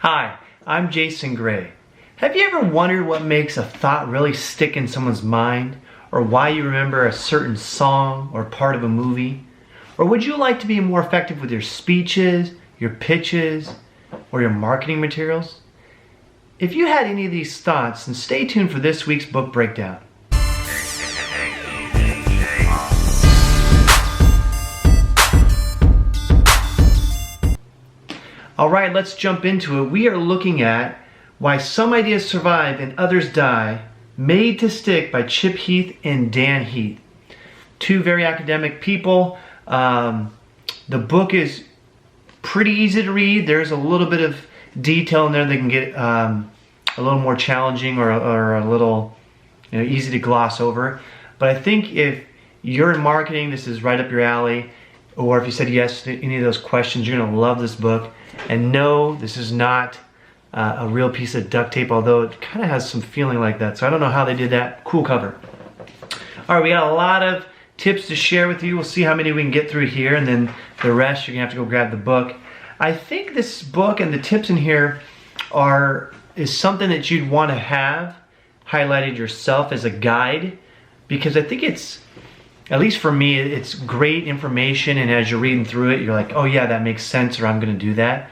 Hi, I'm Jason Gray. Have you ever wondered what makes a thought really stick in someone's mind? Or why you remember a certain song or part of a movie? Or would you like to be more effective with your speeches, your pitches, or your marketing materials? If you had any of these thoughts, then stay tuned for this week's book breakdown. Alright, let's jump into it. We are looking at Why Some Ideas Survive and Others Die, Made to Stick by Chip Heath and Dan Heath. Two very academic people. The book is pretty easy to read. There's a little bit of detail in there that can get a little more challenging or a little easy to gloss over. But I think if you're in marketing, this is right up your alley. Or if you said yes to any of those questions, you're going to love this book. And no, this is not a real piece of duct tape, although it kind of has some feeling like that. So I don't know how they did that. Cool cover. All right, we got a lot of tips to share with you. We'll see how many we can get through here, and then the rest you're going to have to go grab the book. I think this book and the tips in here is something that you'd want to have highlighted yourself as a guide, because I think it's, at least for me, it's great information, and as you're reading through it, you're like, oh yeah, that makes sense, or I'm going to do that.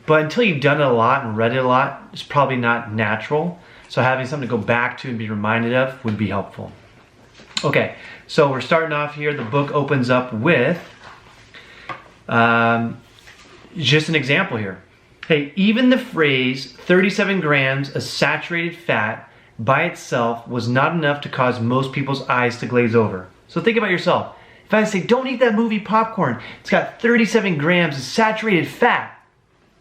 But until you've done it a lot and read it a lot, it's probably not natural. So having something to go back to and be reminded of would be helpful. Okay, so we're starting off here. The book opens up with just an example here. Hey, even the phrase 37 grams of saturated fat by itself was not enough to cause most people's eyes to glaze over. So think about yourself. If I say, don't eat that movie popcorn, it's got 37 grams of saturated fat.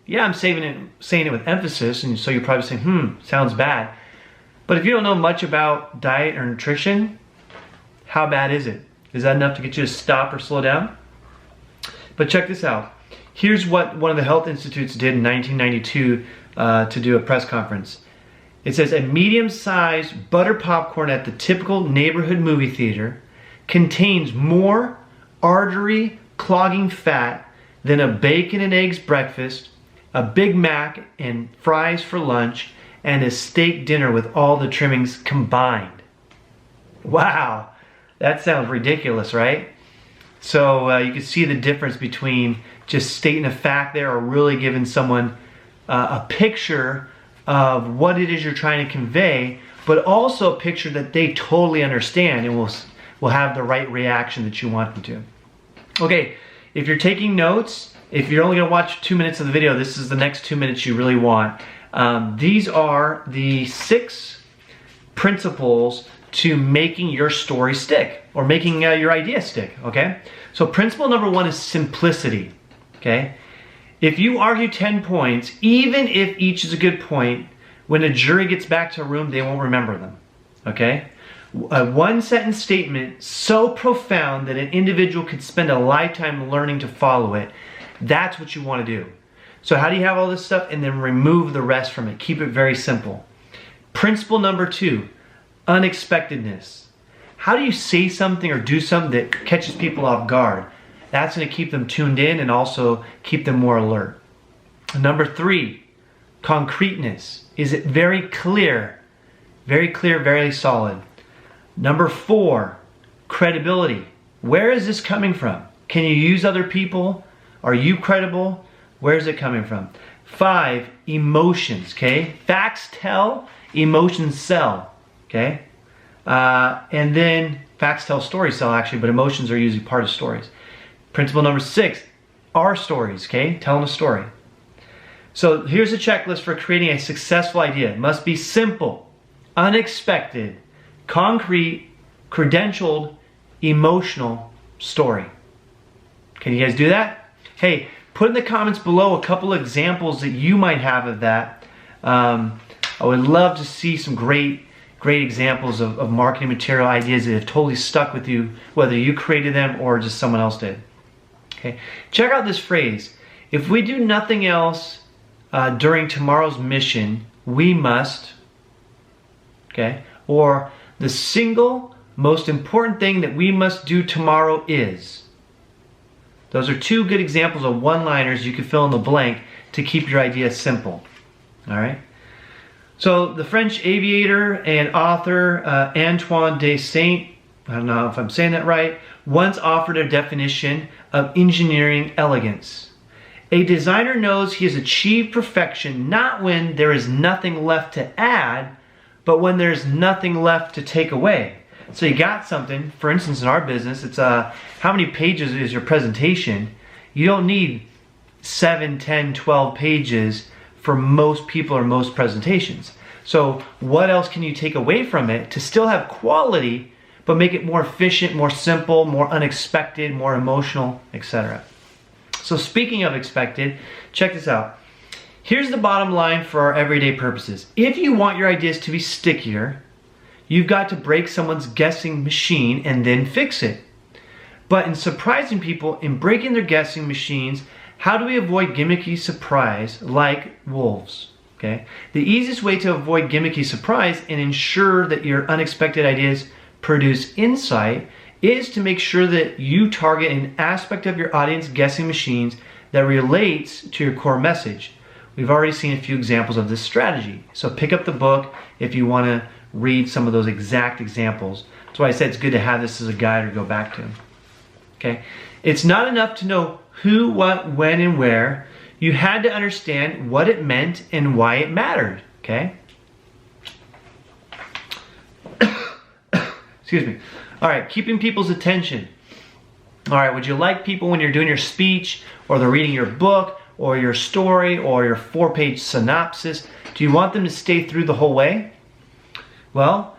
Yeah, I'm saying it with emphasis, and so you're probably saying, sounds bad. But if you don't know much about diet or nutrition, how bad is it? Is that enough to get you to stop or slow down? But check this out. Here's what one of the health institutes did in 1992 to do a press conference. It says, a medium-sized butter popcorn at the typical neighborhood movie theater contains more artery clogging fat than a bacon and eggs breakfast, a Big Mac and fries for lunch, and a steak dinner with all the trimmings combined. Wow, that sounds ridiculous, right? So you can see the difference between just stating a fact there or really giving someone a picture of what it is you're trying to convey, but also a picture that they totally understand and will have the right reaction that you want them to. Okay, if you're taking notes, if you're only going to watch 2 minutes of the video, this is the next 2 minutes you really want. These are the 6 principles to making your story stick, or making your idea stick, okay? So principle number 1 is simplicity, okay? If you argue 10 points, even if each is a good point, when a jury gets back to a room, they won't remember them, okay? A one-sentence statement so profound that an individual could spend a lifetime learning to follow it. That's what you want to do. So how do you have all this stuff? And then remove the rest from it. Keep it very simple. Principle number 2, unexpectedness. How do you say something or do something that catches people off guard? That's going to keep them tuned in and also keep them more alert. Number 3, concreteness. Is it very clear? Very clear, very solid. Number 4, credibility. Where is this coming from? Can you use other people? Are you credible? Where is it coming from? 5, emotions, okay? Facts tell, emotions sell, okay? And then facts tell, stories sell actually, but emotions are usually part of stories. Principle number 6, our stories, okay? Telling a story. So here's a checklist for creating a successful idea. It must be simple, unexpected, concrete, credentialed, emotional story. Can you guys do that? Hey, put in the comments below a couple examples that you might have of that. I would love to see some great examples of marketing material ideas that have totally stuck with you, whether you created them or just someone else did. Okay, check out this phrase. If we do nothing else during tomorrow's mission, we must, okay? Or the single most important thing that we must do tomorrow is. Those are 2 good examples of one-liners you can fill in the blank to keep your idea simple. All right. So the French aviator and author Antoine de Saint, I don't know if I'm saying that right, once offered a definition of engineering elegance. A designer knows he has achieved perfection not when there is nothing left to add, but when there's nothing left to take away. So you got something, for instance in our business, it's how many pages is your presentation? You don't need 7, 10, 12 pages for most people or most presentations. So what else can you take away from it to still have quality, but make it more efficient, more simple, more unexpected, more emotional, etc. So speaking of expected, check this out. Here's the bottom line for our everyday purposes. If you want your ideas to be stickier, you've got to break someone's guessing machine and then fix it. But in surprising people, in breaking their guessing machines, how do we avoid gimmicky surprise like wolves? Okay? The easiest way to avoid gimmicky surprise and ensure that your unexpected ideas produce insight is to make sure that you target an aspect of your audience guessing machines that relates to your core message. We've already seen a few examples of this strategy. So pick up the book if you want to read some of those exact examples. That's why I said it's good to have this as a guide or go back to. Okay? It's not enough to know who, what, when, and where. You had to understand what it meant and why it mattered. Okay? Excuse me. All right, keeping people's attention. All right, would you like people when you're doing your speech or they're reading your book or your story or your 4-page synopsis, do you want them to stay through the whole way? Well,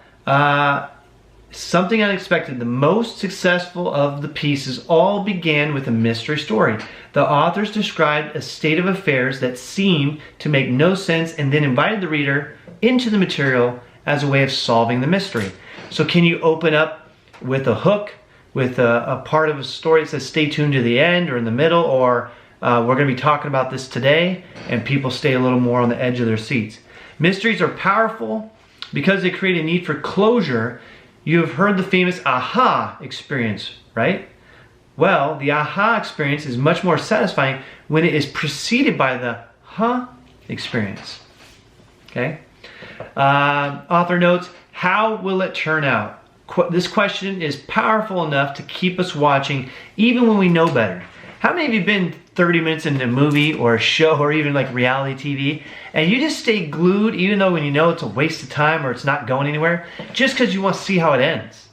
something unexpected. The most successful of the pieces all began with a mystery story. The authors described a state of affairs that seemed to make no sense and then invited the reader into the material as a way of solving the mystery. So can you open up with a hook, with a part of a story that says stay tuned to the end or in the middle, or we're going to be talking about this today, and people stay a little more on the edge of their seats. Mysteries are powerful because they create a need for closure. You have heard the famous aha experience, right? Well, the aha experience is much more satisfying when it is preceded by the huh experience. Okay? Author notes, how will it turn out? This question is powerful enough to keep us watching even when we know better. How many of you have been 30 minutes into a movie or a show or even like reality TV and you just stay glued even though when you know it's a waste of time or it's not going anywhere just because you want to see how it ends?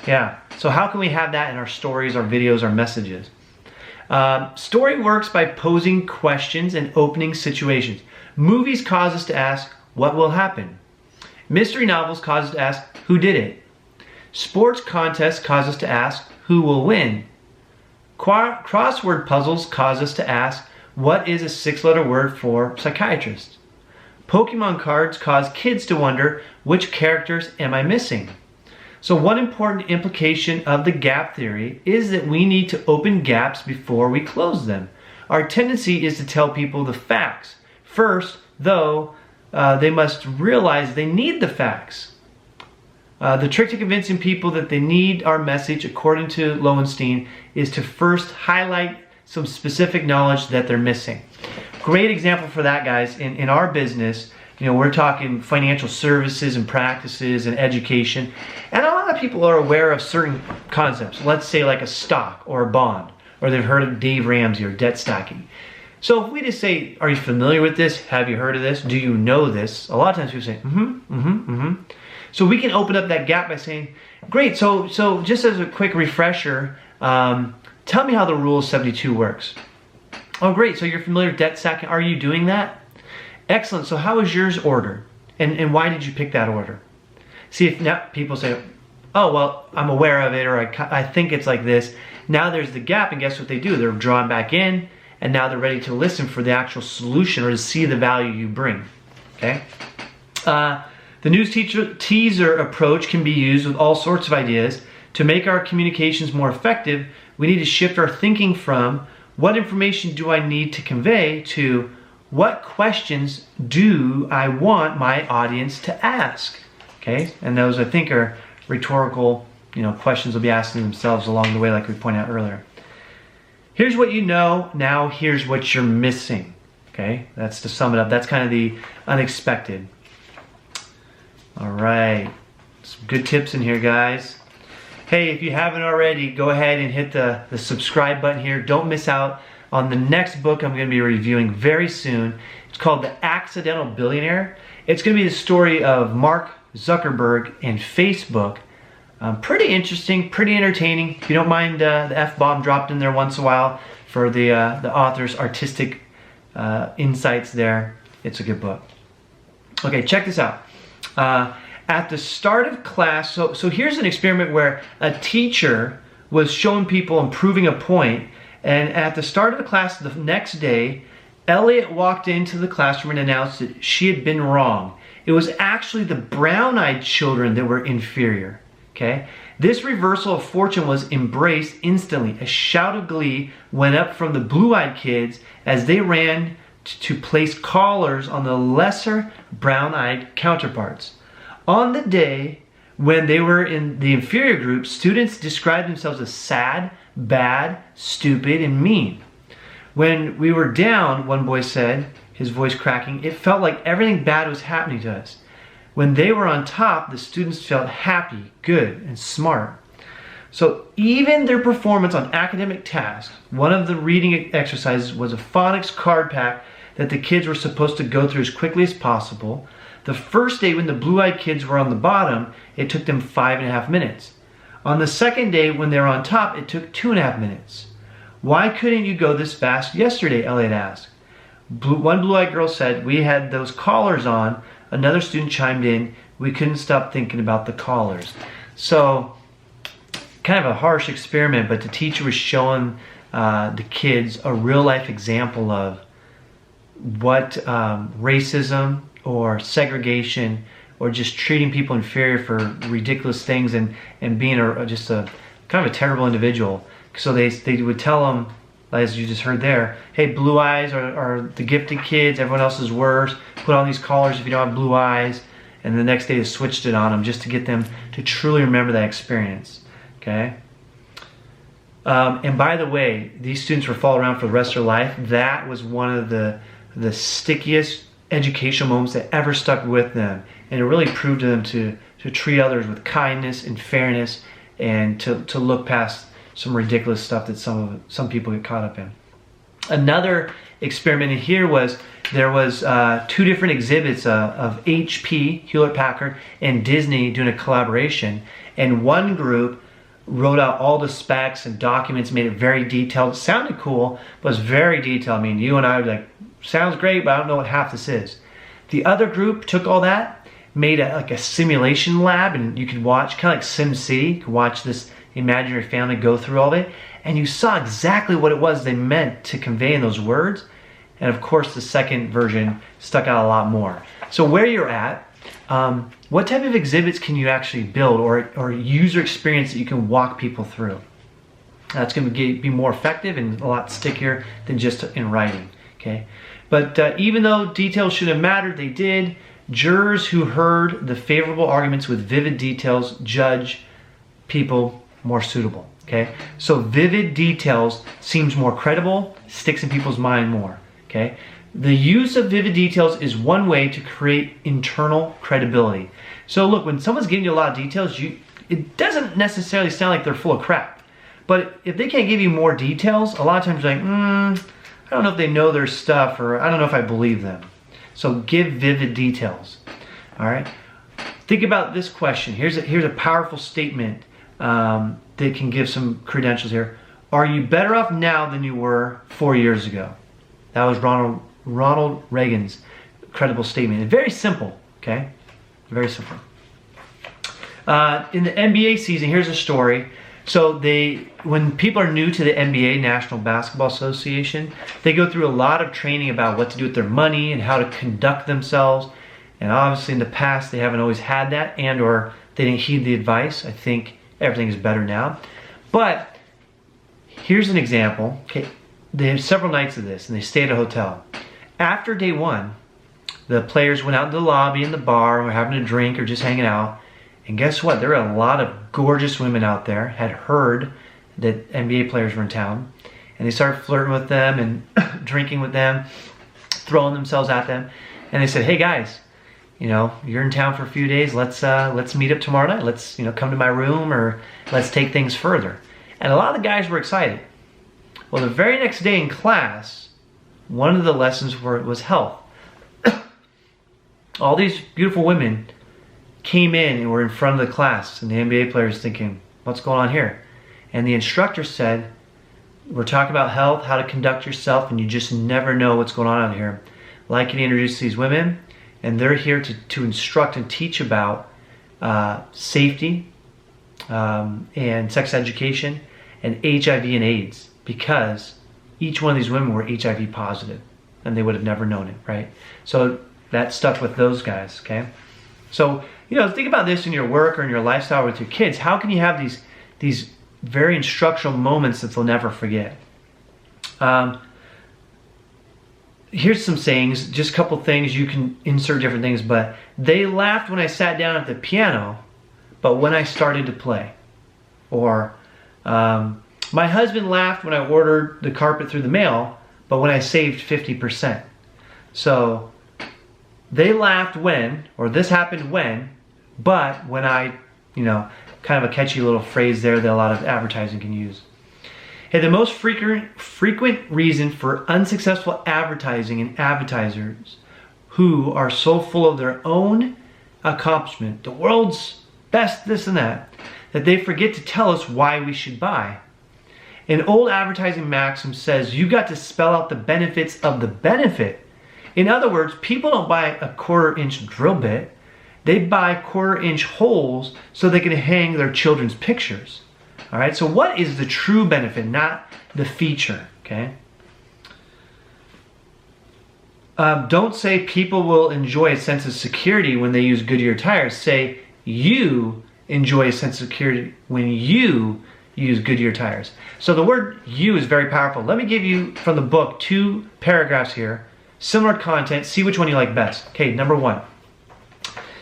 Yeah, so how can we have that in our stories, our videos, our messages? Story works by posing questions and opening situations. Movies cause us to ask, what will happen? Mystery novels cause us to ask, who did it? Sports contests cause us to ask, who will win? Crossword puzzles cause us to ask, what is a 6-letter word for psychiatrist? Pokemon cards cause kids to wonder, which characters am I missing? So one important implication of the gap theory is that we need to open gaps before we close them. Our tendency is to tell people the facts. First, though, they must realize they need the facts. The trick to convincing people that they need our message, according to Lowenstein, is to first highlight some specific knowledge that they're missing. Great example for that, guys. In our business, you know, we're talking financial services and practices and education, and a lot of people are aware of certain concepts. Let's say like a stock or a bond, or they've heard of Dave Ramsey or debt stacking. So if we just say, are you familiar with this? Have you heard of this? Do you know this? A lot of times people say, So we can open up that gap by saying, great, so just as a quick refresher, tell me how the Rule of 72 works. Oh, great, so you're familiar with debt stacking. Are you doing that? Excellent, so how is yours ordered? And why did you pick that order? See, if now people say, oh, well, I'm aware of it, or I think it's like this. Now there's the gap, and guess what they do? They're drawn back in, and now they're ready to listen for the actual solution or to see the value you bring, okay? The news teaser approach can be used with all sorts of ideas. To make our communications more effective, we need to shift our thinking from what information do I need to convey to what questions do I want my audience to ask, okay? And those, I think, are rhetorical, questions they'll be asking themselves along the way, like we pointed out earlier. Here's what you know, now here's what you're missing, Okay, that's to sum it up. That's kind of the unexpected. All right, some good tips in here, guys. Hey, if you haven't already, go ahead and hit the subscribe button here. Don't miss out on the next book I'm going to be reviewing very soon. It's called The Accidental Billionaire. It's going to be the story of Mark Zuckerberg and Facebook. Pretty interesting, pretty entertaining. If you don't mind the F-bomb dropped in there once in a while for the author's artistic insights there, it's a good book. Okay, check this out. At the start of class, so here's an experiment where a teacher was showing people and proving a point, and at the start of the class the next day, Elliot walked into the classroom and announced that she had been wrong. It was actually the brown-eyed children that were inferior. Okay? This reversal of fortune was embraced instantly. A shout of glee went up from the blue-eyed kids as they ran to place collars on the lesser brown-eyed counterparts. On the day when they were in the inferior group, students described themselves as sad, bad, stupid, and mean. When we were down, one boy said, his voice cracking, it felt like everything bad was happening to us. When they were on top, the students felt happy, good, and smart. So even their performance on academic tasks, one of the reading exercises was a phonics card pack that the kids were supposed to go through as quickly as possible. The first day when the blue-eyed kids were on the bottom, it took them 5.5 minutes. On the second day when they were on top, it took 2.5 minutes. Why couldn't you go this fast yesterday? Elliot asked. One blue-eyed girl said, we had those collars on. Another student chimed in, we couldn't stop thinking about the collars. So, kind of a harsh experiment, but the teacher was showing the kids a real-life example of what racism or segregation or just treating people inferior for ridiculous things and being just a kind of a terrible individual. So they would tell them, as you just heard there, hey, blue eyes are the gifted kids, everyone else is worse. Put on these collars if you don't have blue eyes. And the next day they switched it on them just to get them to truly remember that experience. Okay? And by the way, these students were followed around for the rest of their life. That was one of the stickiest educational moments that ever stuck with them. And it really proved to them to treat others with kindness and fairness and to look past some ridiculous stuff that some people get caught up in. Another experiment in here was there was 2 different exhibits of HP, Hewlett-Packard, and Disney doing a collaboration. And one group wrote out all the specs and documents, made it very detailed. It sounded cool, but it was very detailed. I mean, you and I were like, sounds great, but I don't know what half this is. The other group took all that, made like a simulation lab, and you could watch, kind of like SimCity, you could watch this imaginary family go through all of it, and you saw exactly what it was they meant to convey in those words. And of course the second version stuck out a lot more. So where you're at, what type of exhibits can you actually build or user experience that you can walk people through? That's going to be more effective and a lot stickier than just in writing. Okay, but even though details should have mattered, they did. Jurors who heard the favorable arguments with vivid details judge people more suitable. Okay, so vivid details seems more credible, sticks in people's mind more. Okay, the use of vivid details is one way to create internal credibility. So look, when someone's giving you a lot of details, it doesn't necessarily sound like they're full of crap. But if they can't give you more details, a lot of times you're like, I don't know if they know their stuff, or I don't know if I believe them. So give vivid details. All right. Think about this question. Here's a powerful statement that can give some credentials here. Are you better off now than you were 4 years ago? That was Ronald Reagan's credible statement. It's very simple. Okay, very simple. In the NBA season, here's a story. So when people are new to the NBA, National Basketball Association, they go through a lot of training about what to do with their money and how to conduct themselves. And obviously in the past, they haven't always had that, and or they didn't heed the advice. I think everything is better now. But here's an example. Okay, they have several nights of this, and they stay at a hotel. After day 1, the players went out to the lobby in the bar, and were having a drink or just hanging out. And guess what? There were a lot of gorgeous women out there, had heard that NBA players were in town. And they started flirting with them and drinking with them. throwing themselves at them. And they said, hey guys, you know, you're in town for a few days. Let's meet up tomorrow night. Let's, you know, come to my room, or let's take things further. And a lot of the guys were excited. Well, the very next day in class, one of the lessons was health. All these beautiful women came in and were in front of the class, and the NBA players thinking, what's going on here? And the instructor said, we're talking about health, how to conduct yourself, and you just never know what's going on out here. I'd like you to introduce these women, and they're here to instruct and teach about safety and sex education and HIV and AIDS, because each one of these women were HIV positive, and they would have never known it, right? So that stuck with those guys, okay? So, you know, think about this in your work or in your lifestyle with your kids. How can you have these very instructional moments that they'll never forget? Here's some sayings, just a couple things. You can insert different things, but they laughed when I sat down at the piano, but when I started to play. Or my husband laughed when I ordered the carpet through the mail, but when I saved 50%. So they laughed when, or this happened when, but when I, you know, kind of a catchy little phrase there that a lot of advertising can use. Hey, the most frequent reason for unsuccessful advertising and advertisers who are so full of their own accomplishment, the world's best this and that they forget to tell us why we should buy. An old advertising maxim says you got to spell out the benefits of the benefit. In other words, people don't buy a 1/4-inch drill bit. They buy 1/4-inch holes so they can hang their children's pictures. All right, so what is the true benefit, not the feature, okay? Don't say people will enjoy a sense of security when they use Goodyear tires. Say you enjoy a sense of security when you use Goodyear tires. So the word you is very powerful. Let me give you from the book 2 paragraphs here. Similar content, see which one you like best. Okay, number 1.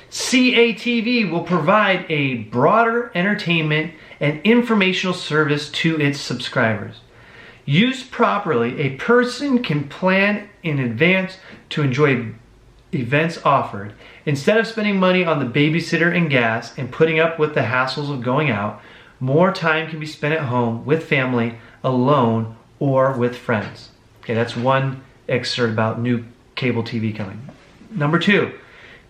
CATV will provide a broader entertainment and informational service to its subscribers. Used properly, a person can plan in advance to enjoy events offered. Instead of spending money on the babysitter and gas and putting up with the hassles of going out, more time can be spent at home with family, alone, or with friends. Okay, that's one excerpt about new cable TV coming. Number 2.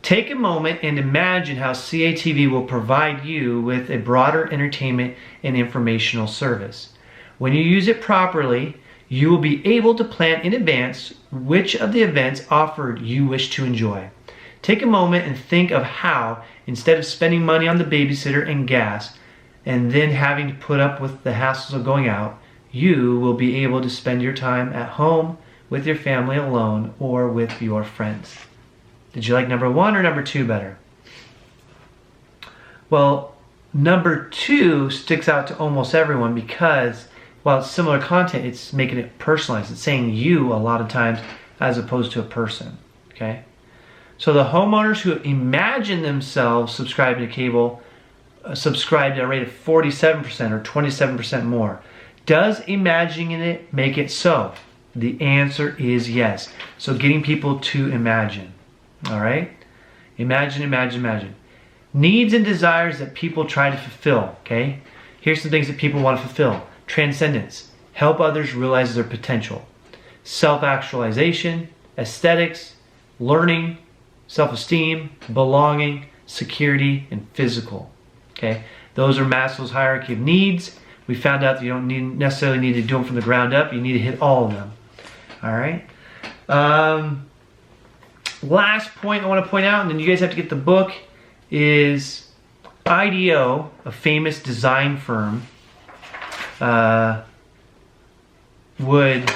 Take a moment and imagine how CATV will provide you with a broader entertainment and informational service. When you use it properly, you will be able to plan in advance which of the events offered you wish to enjoy. Take a moment and think of how, instead of spending money on the babysitter and gas, and then having to put up with the hassles of going out, you will be able to spend your time at home with your family, alone, or with your friends. Did you like number 1 or number 2 better? Well, number 2 sticks out to almost everyone because while it's similar content, it's making it personalized. It's saying you a lot of times as opposed to a person, okay? So the homeowners who imagine themselves subscribing to cable subscribed at a rate of 47% or 27% more. Does imagining it make it so? The answer is yes. So getting people to imagine. All right? Imagine, imagine, imagine. Needs and desires that people try to fulfill, okay? Here's some things that people want to fulfill. Transcendence. Help others realize their potential. Self-actualization, aesthetics, learning, self-esteem, belonging, security, and physical. Okay? Those are Maslow's hierarchy of needs. We found out that you don't necessarily need to do them from the ground up. You need to hit all of them. All right? Last point I want to point out, and then you guys have to get the book, is IDEO, a famous design firm, would